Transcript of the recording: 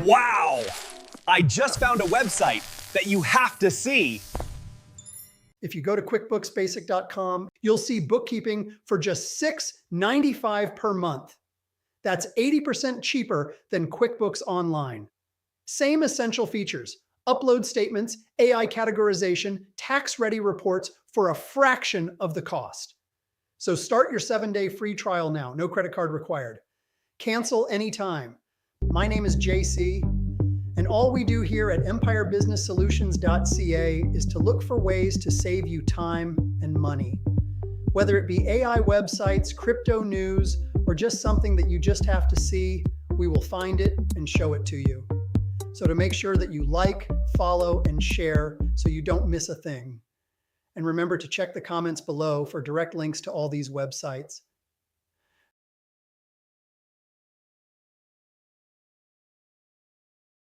Wow! I just found a website that you have to see. If you go to QuickBooksBasic.com, you'll see bookkeeping for just $6.95 per month. That's 80% cheaper than QuickBooks Online. Same essential features: upload statements, AI categorization, tax-ready reports for a fraction of the cost. So start your 7-day free trial now, no credit card required. Cancel anytime. My name is JC, and all we do here at empirebusinesssolutions.ca is to look for ways to save you time and money. Whether it be AI websites, crypto news, or just something that you just have to see, we will find it and show it to you. So to make sure that you like, follow, and share so you don't miss a thing. And remember to check the comments below for direct links to all these websites.